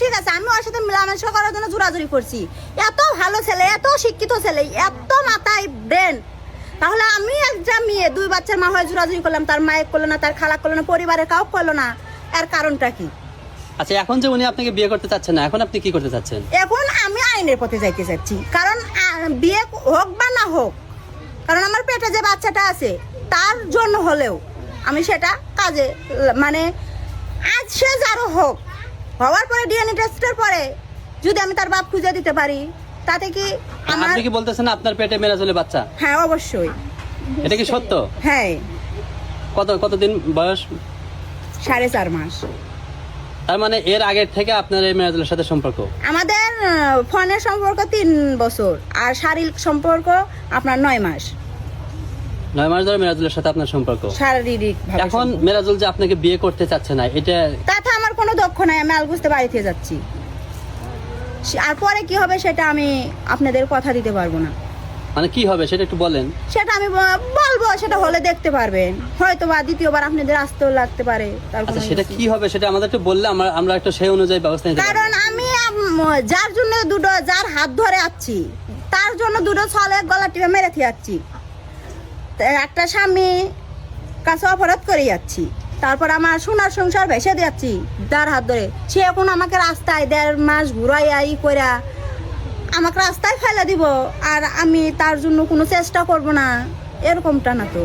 ঠিক আছে, আমি ওর সাথে মেলামেশা করার জন্য জোরাজুরি করছি। এত ভালো ছেলে, এত শিক্ষিত ছেলে, এত মাথায় ব্রেন, তাহলে আমি একটা মেয়ে 2 বাচ্চার মা হয়ে জোরাজুরি করলাম, তার মায়ের করলো না, তার খালা করলো না, পরিবারের কাউ করলো না, এর কারণটা কি? আচ্ছা, এখন যে উনি আপনাকে বিয়ে করতে চাচ্ছেন না, এখন আপনি কি করতে চাচ্ছেন? এখন আমি আইনের পথে যাইতে চাচ্ছি, কারণ বিয়ে হোক বা না হোক, কারণ আমার পেটে যে বাচ্চাটা আছে তার জন্য হলেও আমি সেটা কাজে মানে আজ সে যারও হোক, হওয়ার পরে ডিএনএ টেস্টের পরে যদি আমি তার বাপ খুঁজে দিতে পারি, তাতে কি আমার... আপনি কি বলতেছেন আপনার পেটে মেরাজুলের বাচ্চা? হ্যাঁ, অবশ্যই। এটা কি সত্য? হ্যাঁ। কতদিন বয়স? 4.5 মাস। তার মানে এর আগের থেকে আপনার এই মেরাজুলের সাথে সম্পর্ক? আমাদের ফোনের সম্পর্ক 3 বছর, আর শারীরিক সম্পর্ক আপনার 9 মাস। 9 মাস ধরে মেরাজুলের সাথে আপনার সম্পর্ক শারীরিক। এখন মেরাজুল যে আপনাকে বিয়ে করতে চাচ্ছে না, এটা তাতে আমার কোনো দক্ষ নাই, আমি আলগুজতে বাড়িতে যাচ্ছি। আর পরে কি হবে সেটা আমি আপনাদের কথা দিতে পারবো না। মানে কি হবে সেটা একটু বলেন। সেটা আমি বলবো, সেটা হলে দেখতে পারবেন, হয়তো বা দ্বিতীয়বার আপনাদের আসতেও লাগতে পারে। আচ্ছা, সেটা কি হবে সেটা আমাদের একটু বললে আমরা একটু সেই অনুযায়ী ব্যবস্থা নিতে পারবো। কারণ আমি যার জন্য যার হাত ধরে আছি, তার জন্য 2 ছলে গলা টিপে মেরে যাচ্ছি, একটা স্বামী কাছে অপরাধ করে যাচ্ছি, তারপর আমার সোনার সংসার ভেসে যাচ্ছি যার হাত ধরে। সে এখন আমাকে রাস্তায় 1.5 মাস ঘুরাইয়া করে আমাকে রাস্তায় ফেলে দিব, আর আমি তার জন্য কোনো চেষ্টা করব না, এরকমটা না তো।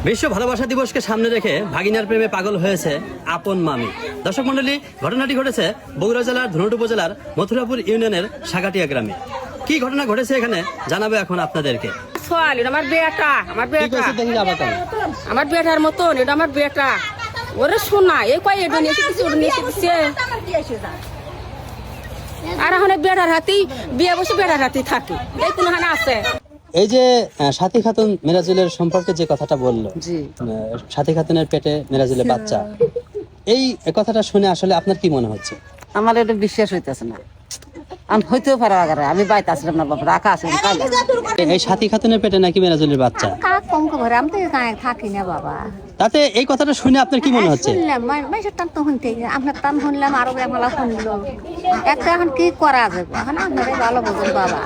বিশ্ব ভালোবাসা দিবসকে সামনে রেখে ভাগিনার প্রেমে পাগল হয়েছে আপন মামি। দর্শক মণ্ডলী, ঘটনাটি ঘটেছে বগুড়া জেলার ধুনট উপজেলার মথুরাপুর ইউনিয়নের সাগাটিয়া গ্রামে। কি ঘটনা ঘটেছে এখানে জানাবো এখন আপনাদেরকে। আমার বেটা, আমার বেটার মতন, এটা আমার বেটা। ওরে শোনা, এই কয় এটা নিয়ে এসেছে, ওটা নিয়ে এসেছে। আর এখন বেটার হাতেই বিয়ে বসে বেটার হাতেই থাকে, এই কোনখানে আছে। এই যে সাথী খাতুন মেরাজুলের সম্পর্কে যে কথাটা বললো, সাথী খাতুনের পেটে মেরাজুলের বাচ্চা, এই কথাটা শুনে আসলে আপনার কি মনে হচ্ছে? আমার এটা বিশ্বাস হইতেছে না। আমি হইতেও পারে আগে আমি বাইতে আসলাম না, বাবা রাখা আছে। এই সাথী খাতুনের পেটে নাকি মেরাজুলের বাচ্চা? কম ঘরে আমি তো থাকি না বাবা। তাতে এই কথাটা শুনে আপনার কি মনে হচ্ছে? শুনলাম মাইসের টান তো শুনতে, আপনার টান শুনলাম, আরো মেলা শুনলো। একটা এখন কি করা যাবে, এখন আপনারা ভালো বোঝেন বাবা।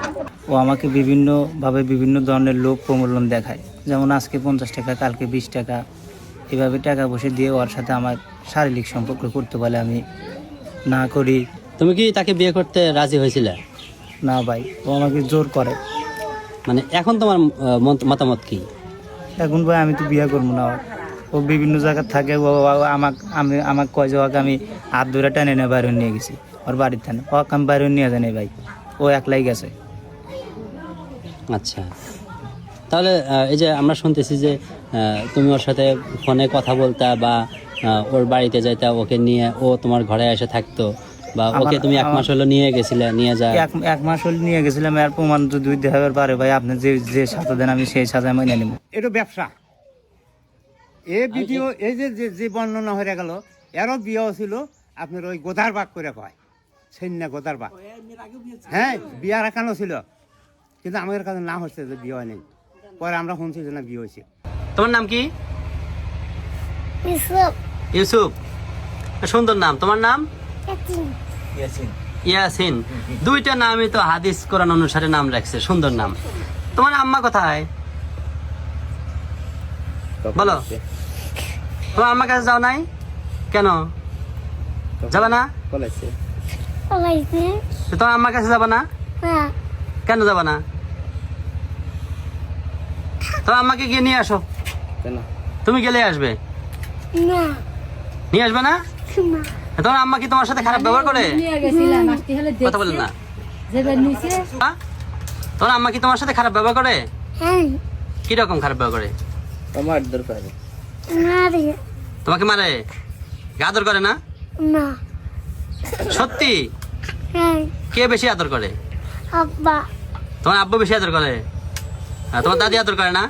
ও আমাকে বিভিন্নভাবে বিভিন্ন ধরনের লোভ প্রমূল্যন দেখায়, যেমন আজকে 50 টাকা, কালকে 20 টাকা, এভাবে টাকা বসে দিয়ে ওর সাথে আমার শারীরিক সম্পর্ক করতে বলে আমি না করি। তুমি কি তাকে বিয়ে করতে রাজি হয়েছিলে? না ভাই, ও আমাকে জোর করে। মানে এখন তোমার মতামত কি? এখন ভাই আমি তো বিয়ে করবো না। ও বিভিন্ন জায়গায় থাকে, ও আমাকে কয় যে ওকে আমি হাত ধরে টেনে নিয়ে বাইরে নিয়ে গেছি ওর বাড়ির থানে। ওকে আমি বাইরে নিয়ে জানি ভাই, ও একলাই গেছে। আচ্ছা, তাহলে এই যে আমরা শুনতেছি যে তুমি ওর সাথে ফোনে কথা বলতা বা ওর বাড়িতে যাইতা, ওকে নিয়ে ও তোমার ঘরে এসে থাকতো, বা ওকে তুমি 1 মাস হলো নিয়ে গেছিলে, নিয়ে যা 1 মাস হলো নিয়ে গেছিলাম। আর প্রমাণ যদি দেখাবার পারে ভাই, আপনি যে সাজা দেন আমি সেই সাজা মেনে নেব। এটা ব্যবসা। এই ভিডিও এই যে বর্ণনা হয়ে গেল, এরও বিয়ে ছিল আপনার ওই গোদার বাগ করে কয়, সৈন্য গোদার বাগ। হ্যাঁ, বিয়া রাখানো ছিল, কিন্তু আমাদের কাছে না হচ্ছে যে বিয়ে হয় নেই। পরে আমরা শুনছি যে না বিয়ে হয়েছে। তোমার নাম কি? ইউসুফ, সুন্দর নাম। তোমার নাম? ইয়াসিন। 2টা নামই তো হাদিস কোরআন অনুসারে নাম রাখছে, সুন্দর নাম। তোমার আম্মা কোথায় বলো? তোমার আম্মার কাছে যাও নাই কেন? যাবে না? তোমার আম্মার কাছে যাবে না কেন? যাবে না? তোমার আম্মাকে গিয়ে নিয়ে আসো। তুমি গেলে আসবে? নিয়ে আসবে না? তোমার আম্মা কি তোমার সাথে খারাপ ব্যবহার করে? কথা বলেন না। তোমার আম্মা কি তোমার সাথে খারাপ ব্যবহার করে? কি রকম খারাপ ব্যবহার করে? তোমাকে মারে? আদর করে না? সত্যি? কে বেশি আদর করে? তোমার আব্বু বেশি আদর করে? তোমার দাদি আদর করে না?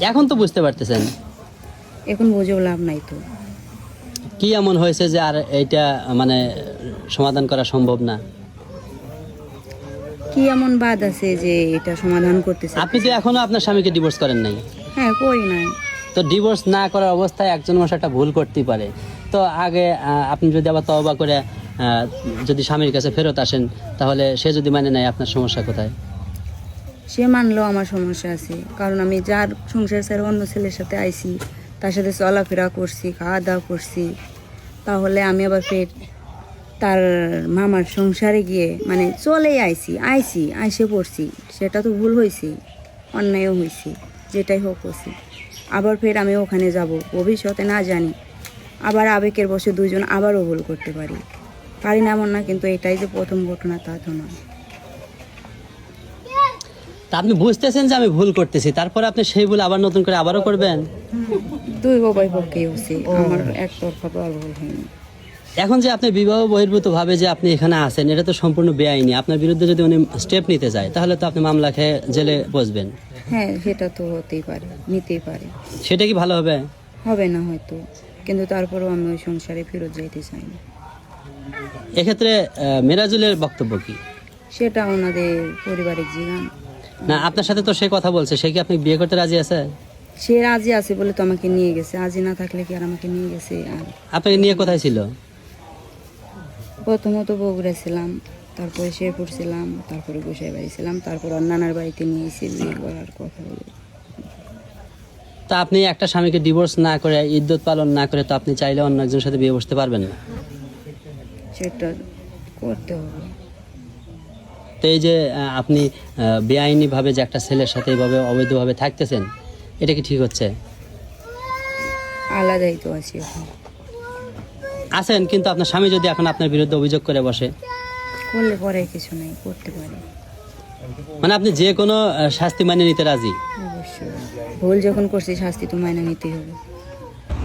এখন তো বুঝতে পারতেছেন। এখন বুঝেও লাভ নাই তো। কি এমন হয়েছে যে আর এইটা মানে সমাধান করা সম্ভব না? কি এমন বাদ আছে যে এটা সমাধান করতেছে? আপনি তো এখনো আপনার স্বামীকে ডিভোর্স করেন নাই। হ্যাঁ, করি নাই। তো ডিভোর্স না করার অবস্থায় একজন মানুষ একটা ভুল করতেই পারে। তো আগে আপনি যদি আবার তওবা করে যদি স্বামীর কাছে ফেরত আসেন তাহলে সে যদি মানে নেয় আপনার সমস্যা কোথায়? সে মানলেও আমার সমস্যা আছে, কারণ আমি যার সংসার ছেড়ে অন্য ছেলের সাথে আইছি, তার সাথে চলাফেরা করছি, খাওয়া দাওয়া করছি, তাহলে আমি আবার ফের তার মামার সংসারে গিয়ে মানে চলেই আইসে পড়ছি, সেটা তো ভুল হয়েছে, অন্যায়ও হয়েছে, যেটাই হোক হয়েছে। আবার ফের আমি ওখানে যাব, ভবিষ্যতে না জানি আবার আবেগের বসে দুজন আবারও ভুল করতে পারি না এমন না, কিন্তু এটাই যে প্রথম ঘটনা তা তো নয়। তা আপনি বুঝতেছেন যে আমি ভুল করতেছি, তারপরে আপনি সেই ভুল আবার নতুন করে আবারও করবেন? দুই উভয় পক্ষেই হচ্ছে, আমার একতরফা তো আর ভুল হয়নি। এখন যে আপনি বিবাহ বহির্ভূত ভাবে যে আপনি এখানে আছেন, এটা তো সম্পূর্ণ বেআইনি। আপনার বিরুদ্ধে যদি উনি স্টেপ নিতে যায় তাহলে তো আপনি মামলা খেয়ে জেলে বসবেন। হ্যাঁ, সেটা তো হতেই পারে, নিতেই পারে, সেটা কি ভালো হবে? হবে না হয়তো, কিন্তু তারপরেও আমি ওই সংসারে ফেরত যাইতে চাই না। এক্ষেত্রে মেরাজুলের বক্তব্য কি? সেটা ওনাদের পারিবারিক জীবন। না, আপনার সাথে তো সে কথা বলছে, সে কি আপনি বিয়ে করতে রাজি আছে? সে রাজি আছে বলে তো আমাকে নিয়ে গেছে, রাজি না থাকলে কি আর আমাকে নিয়ে গেছে? আর আপনাকে নিয়ে কোথায় ছিল? প্রথমত বগুড়া ছিলাম, তারপরে শেরপুর ছিলাম, তারপরে গোসাই বাড়ি ছিলাম, তারপর ওর নানার বাড়িতে নিয়ে এসে বিয়ে করার কথা বলে। তা আপনি একটা স্বামীকে ডিভোর্স না করে, ইদ্যত পালন না করে তো আপনি চাইলে অন্য একজনের সাথে বিয়ে বসতে পারবেন না? সেটা করতে হবে। তো এই যে আপনি বেআইনি ভাবে যে একটা ছেলের সাথে এইভাবে অবৈধভাবে থাকতেছেন, এটা কি ঠিক হচ্ছে? আলাদাই তো আছি এখন। আছেন, কিন্তু আপনার স্বামী যদি এখন আপনার বিরুদ্ধে অভিযোগ করে বসে? করলে পরে কিছু নেই, করতে পারি। মানে আপনি যে কোনো শাস্তি মানে নিতে রাজি? অবশ্যই, ভুল যখন করছি শাস্তি তো মাইনে নিতেই হবে।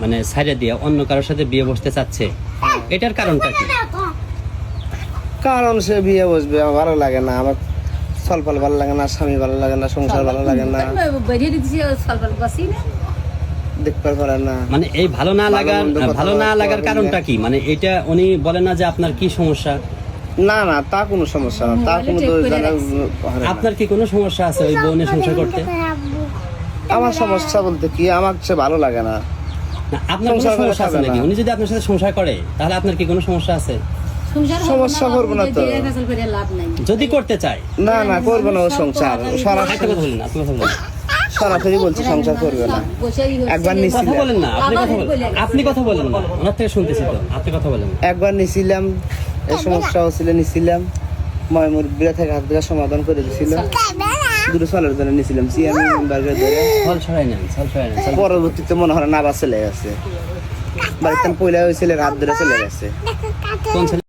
মানে সাইডে দিয়ে অন্য কারোর সাথে বিয়ে বসতে চাচ্ছে, এটার কারণটা কি? কারণ সে বিয়ে বসবে, আমার ভালো লাগে না, আমার ফল ভালো লাগে না, স্বামী ভালো লাগে না, সংসার ভালো লাগে না, দেখতে পারে না। মানে এই ভালো না লাগার কারণটা কি? মানে এটা উনি বলে না যে আপনার কি সমস্যা? না, তা কোনো সমস্যা না, তা কোনো দোষ জানা হয় না। আপনার কি কোনো সমস্যা আছে ওই বোনের সংসার করতে? আমার সমস্যা বলতে কি, আমার সে ভালো লাগে না। না, আপনার কোনো সমস্যা আছে নাকি? উনি যদি আপনার সাথে সংসার করে তাহলে আপনার কি কোনো সমস্যা আছে? সমস্যা করবো না তো, যদি করতে চায়? না করবো না ও সংসার, একটা কথা বলেন না, আপনি কথা বলেন। সরাসরি বলছে সংসার করবে না। একবার কথা নিছিলাম, বলেন না, আপনি কথা বলেন না, ওনার থেকে শুনতেছি তো, আপনি কথা বলেন। একবার নিছিলাম, এই সমস্যা হচ্ছিল, নিছিলাম, মুরব্বীরা থেকে হাত থেকে সমাধান করে দিছিল। দুটো সালের জন্য নিছিলাম, সিএমই মেম্বারকে ধরে। ছল ছড়াই নেন। পরবর্তীতে মনে হয় না আবার চলে গেছে বাড়িতে, পয়লা ওই ছেলের হাত ধরে চলে গেছে। কোন ছেলে?